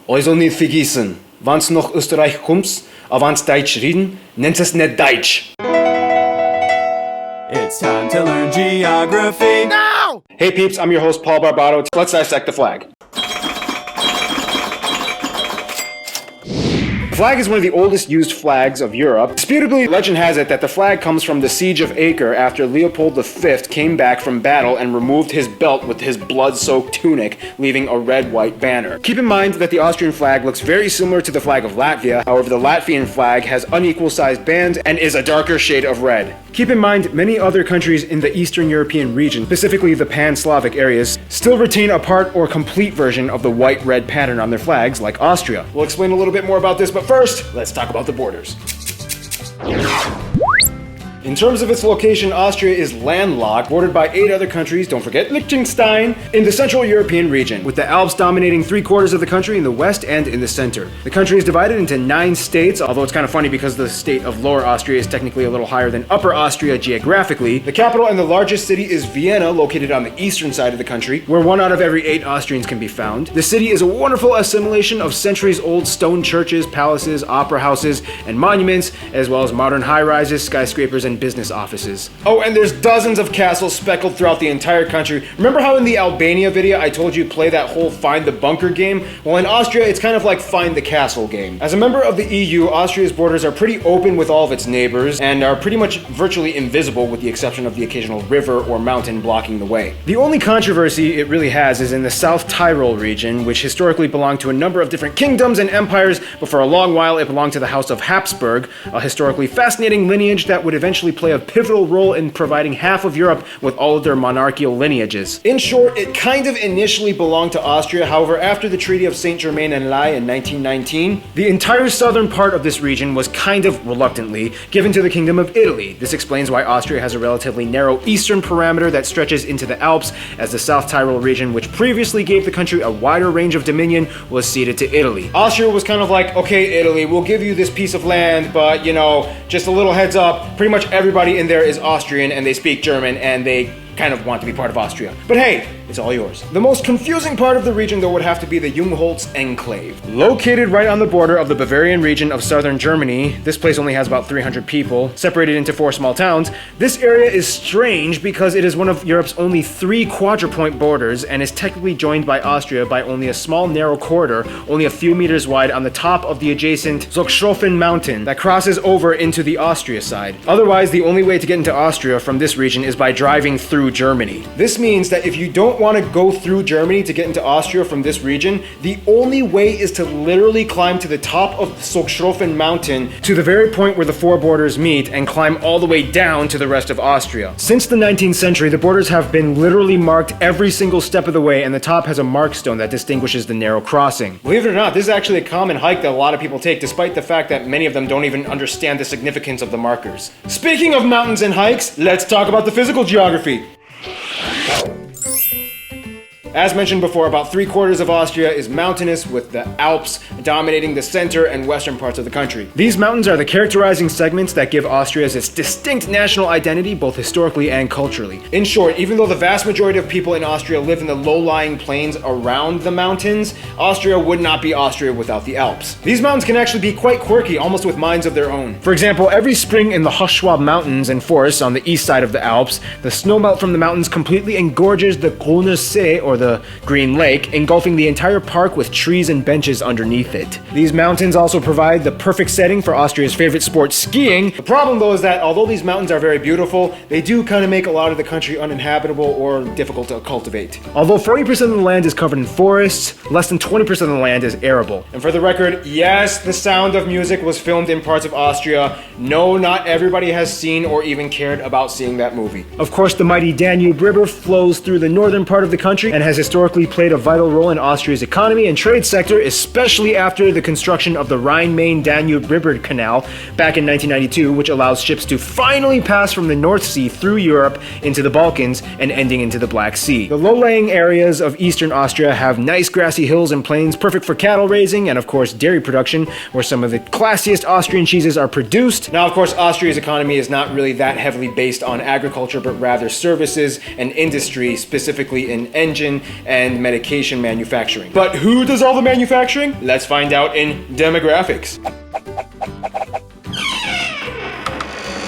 Also nicht vergessen, wann's nach Österreich kommst, wann's Deutsch reden, nennt es nicht Deutsch. It's time to learn geography now! Hey peeps, I'm your host Paul Barbato. Let's dissect the flag. The flag is one of the oldest used flags of Europe. Disputably, legend has it that the flag comes from the Siege of Acre after Leopold V came back from battle and removed his belt with his blood-soaked tunic, leaving a red-white banner. Keep in mind that the Austrian flag looks very similar to the flag of Latvia. However, the Latvian flag has unequal-sized bands and is a darker shade of red. Keep in mind, many other countries in the Eastern European region, specifically the Pan-Slavic areas, still retain a part or complete version of the white-red pattern on their flags, like Austria. We'll explain a little bit more about this, but first, let's talk about the borders. In terms of its location, Austria is landlocked, bordered by 8 other countries, don't forget Liechtenstein, in the Central European region, with the Alps dominating 3/4 of the country in the west and in the center. The country is divided into 9 states, although it's kind of funny because the state of Lower Austria is technically a little higher than Upper Austria geographically. The capital and the largest city is Vienna, located on the eastern side of the country, where 1 out of every 8 Austrians can be found. The city is a wonderful assimilation of centuries-old stone churches, palaces, opera houses, and monuments, as well as modern high-rises, skyscrapers, and business offices. Oh, and there's dozens of castles speckled throughout the entire country. Remember how in the Albania video I told you play that whole find the bunker game? Well, in Austria, it's kind of like find the castle game. As a member of the EU, Austria's borders are pretty open with all of its neighbors and are pretty much virtually invisible with the exception of the occasional river or mountain blocking the way. The only controversy it really has is in the South Tyrol region, which historically belonged to a number of different kingdoms and empires, but for a long while it belonged to the House of Habsburg, a historically fascinating lineage that would eventually play a pivotal role in providing half of Europe with all of their monarchical lineages. In short, it kind of initially belonged to Austria. However, after the Treaty of Saint-Germain-en-Laye in 1919, the entire southern part of this region was kind of reluctantly given to the Kingdom of Italy. This explains why Austria has a relatively narrow eastern parameter that stretches into the Alps, as the South Tyrol region, which previously gave the country a wider range of dominion, was ceded to Italy. Austria was kind of like, okay, Italy, we'll give you this piece of land, but, you know, just a little heads up, pretty much everybody in there is Austrian and they speak German and they kind of want to be part of Austria. But hey, it's all yours. The most confusing part of the region, though, would have to be the Jungholz Enclave. Located right on the border of the Bavarian region of southern Germany, this place only has about 300 people, separated into 4 small towns. This area is strange because it is one of Europe's only 3 quadrupoint borders and is technically joined by Austria by only a small narrow corridor, only a few meters wide, on the top of the adjacent Zugspoften mountain that crosses over into the Austria side. Otherwise, the only way to get into Austria from this region is by driving through Germany. This means that if you don't want to go through Germany to get into Austria from this region, the only way is to literally climb to the top of Zugspoften mountain to the very point where the 4 borders meet and climb all the way down to the rest of Austria. Since the 19th century, the borders have been literally marked every single step of the way, and the top has a markstone that distinguishes the narrow crossing. Believe it or not, this is actually a common hike that a lot of people take, despite the fact that many of them don't even understand the significance of the markers. Speaking of mountains and hikes, let's talk about the physical geography. As mentioned before, about 3/4 of Austria is mountainous, with the Alps dominating the center and western parts of the country. These mountains are the characterizing segments that give Austria its distinct national identity, both historically and culturally. In short, even though the vast majority of people in Austria live in the low-lying plains around the mountains, Austria would not be Austria without the Alps. These mountains can actually be quite quirky, almost with minds of their own. For example, every spring in the Hochschwab Mountains and forests on the east side of the Alps, the snowmelt from the mountains completely engorges the Grüner See, or the Green Lake, engulfing the entire park with trees and benches underneath it. These mountains also provide the perfect setting for Austria's favorite sport, skiing. The problem, though, is that although these mountains are very beautiful, they do kind of make a lot of the country uninhabitable or difficult to cultivate. Although 40% of the land is covered in forests, less than 20% of the land is arable. And for the record, yes, The Sound of Music was filmed in parts of Austria. No, not everybody has seen or even cared about seeing that movie. Of course, the mighty Danube River flows through the northern part of the country and has historically played a vital role in Austria's economy and trade sector, especially after the construction of the Rhine-Main-Danube River Canal back in 1992, which allows ships to finally pass from the North Sea through Europe into the Balkans and ending into the Black Sea. The low-lying areas of eastern Austria have nice grassy hills and plains, perfect for cattle raising and, of course, dairy production, where some of the classiest Austrian cheeses are produced. Now, of course, Austria's economy is not really that heavily based on agriculture, but rather services and industry, specifically in engine, and medication manufacturing. But who does all the manufacturing? Let's find out in demographics.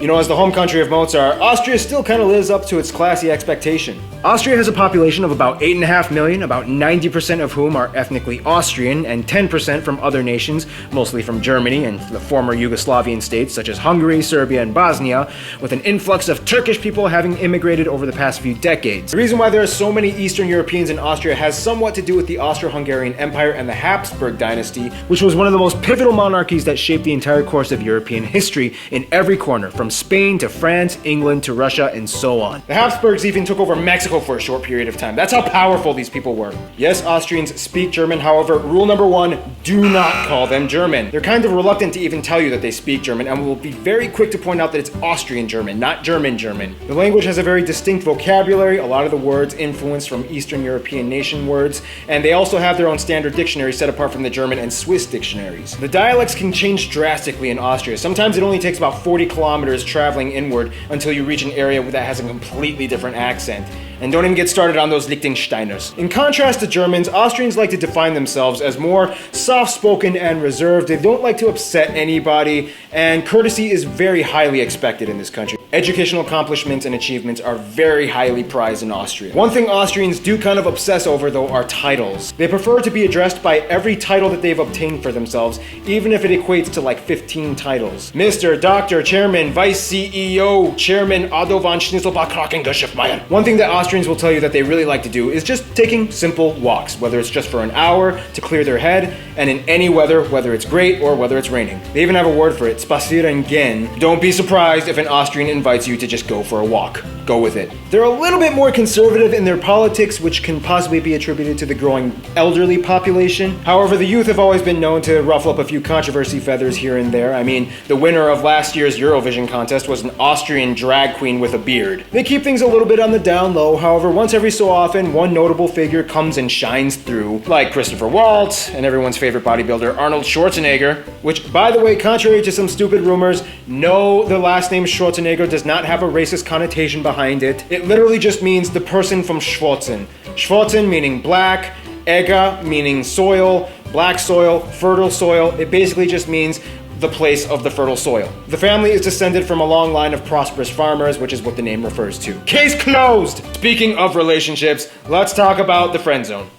You know, as the home country of Mozart, Austria still kind of lives up to its classy expectation. Austria has a population of about 8.5 million, about 90% of whom are ethnically Austrian, and 10% from other nations, mostly from Germany and the former Yugoslavian states such as Hungary, Serbia, and Bosnia, with an influx of Turkish people having immigrated over the past few decades. The reason why there are so many Eastern Europeans in Austria has somewhat to do with the Austro-Hungarian Empire and the Habsburg dynasty, which was one of the most pivotal monarchies that shaped the entire course of European history in every corner, from Spain to France, England to Russia, and so on. The Habsburgs even took over Mexico for a short period of time. That's how powerful these people were. Yes, Austrians speak German, however, rule number one, do not call them German. They're kind of reluctant to even tell you that they speak German, and will be very quick to point out that it's Austrian German, not German German. The language has a very distinct vocabulary, a lot of the words influenced from Eastern European nation words, and they also have their own standard dictionary set apart from the German and Swiss dictionaries. The dialects can change drastically in Austria. Sometimes it only takes about 40 kilometers traveling inward until you reach an area that has a completely different accent. And don't even get started on those Liechtensteiners. In contrast to Germans, Austrians like to define themselves as more soft-spoken and reserved. They don't like to upset anybody, and courtesy is very highly expected in this country. Educational accomplishments and achievements are very highly prized in Austria. One thing Austrians do kind of obsess over, though, are titles. They prefer to be addressed by every title that they've obtained for themselves, even if it equates to like 15 titles. Mr., Dr., Chairman, Vice CEO, Chairman Otto von Schnitzelbach-Krakengeschäftmeier. One thing that Austrians will tell you that they really like to do is just taking simple walks, whether it's just for an hour to clear their head, and in any weather, whether it's great or whether it's raining. They even have a word for it, spazieren gehen. Don't be surprised if an Austrian invites you to just go for a walk. Go with it. They're a little bit more conservative in their politics, which can possibly be attributed to the growing elderly population. However, the youth have always been known to ruffle up a few controversy feathers here and there. I mean, the winner of last year's Eurovision contest was an Austrian drag queen with a beard. They keep things a little bit on the down low. However, once every so often, one notable figure comes and shines through, like Christopher Waltz and everyone's favorite bodybuilder Arnold Schwarzenegger, which, by the way, contrary to some stupid rumors, no, the last name Schwarzenegger does not have a racist connotation behind it. It literally just means the person from Schwarzen. Schwarzen meaning black, Ega meaning soil, black soil, fertile soil. It basically just means the place of the fertile soil. The family is descended from a long line of prosperous farmers, which is what the name refers to. Case closed! Speaking of relationships, let's talk about the friend zone.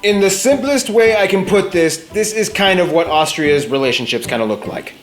In the simplest way I can put this is kind of what Austria's relationships kind of look like.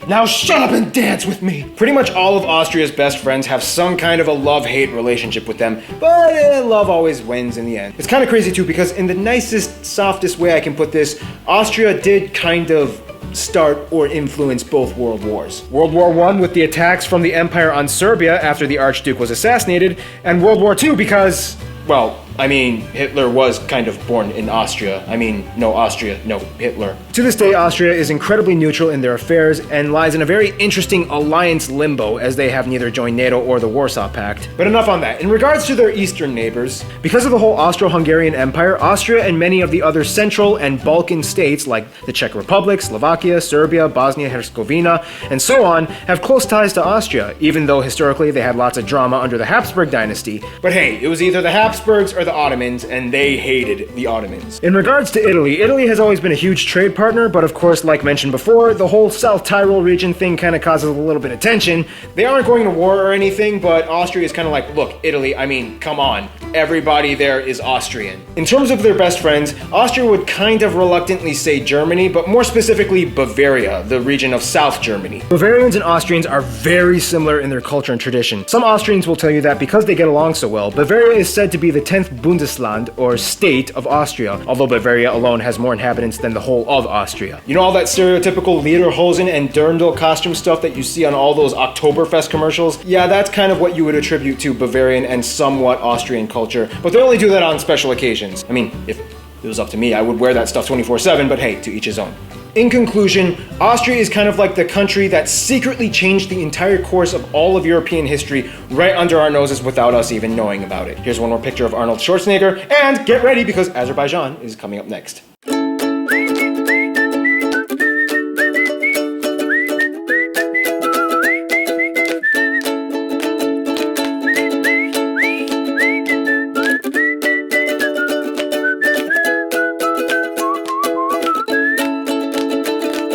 Now shut up and dance with me! Pretty much all of Austria's best friends have some kind of a love-hate relationship with them, but love always wins in the end. It's kind of crazy too, because in the nicest, softest way I can put this, Austria did kind of start or influence both world wars. World War I with the attacks from the Empire on Serbia after the Archduke was assassinated, and World War II because, well, I mean, Hitler was kind of born in Austria. I mean, no Austria, no Hitler. To this day, Austria is incredibly neutral in their affairs and lies in a very interesting alliance limbo, as they have neither joined NATO or the Warsaw Pact. But enough on that. In regards to their eastern neighbors, because of the whole Austro-Hungarian Empire, Austria and many of the other Central and Balkan states like the Czech Republic, Slovakia, Serbia, Bosnia-Herzegovina, and so on, have close ties to Austria, even though historically they had lots of drama under the Habsburg dynasty. But hey, it was either the Habsburgs or the Ottomans, and they hated the Ottomans. In regards to Italy, Italy has always been a huge trade partner, but of course, like mentioned before, the whole South Tyrol region thing kind of causes a little bit of tension. They aren't going to war or anything, but Austria is kind of like, look, Italy, I mean, come on. Everybody there is Austrian. In terms of their best friends, Austria would kind of reluctantly say Germany, but more specifically Bavaria, the region of South Germany. Bavarians and Austrians are very similar in their culture and tradition. Some Austrians will tell you that because they get along so well, Bavaria is said to be the 10th Bundesland, or state, of Austria, although Bavaria alone has more inhabitants than the whole of Austria. You know all that stereotypical lederhosen and dirndl costume stuff that you see on all those Oktoberfest commercials? Yeah, that's kind of what you would attribute to Bavarian and somewhat Austrian culture, but they only do that on special occasions. I mean, if it was up to me, I would wear that stuff 24/7, but hey, to each his own. In conclusion, Austria is kind of like the country that secretly changed the entire course of all of European history right under our noses without us even knowing about it. Here's one more picture of Arnold Schwarzenegger, and get ready because Azerbaijan is coming up next.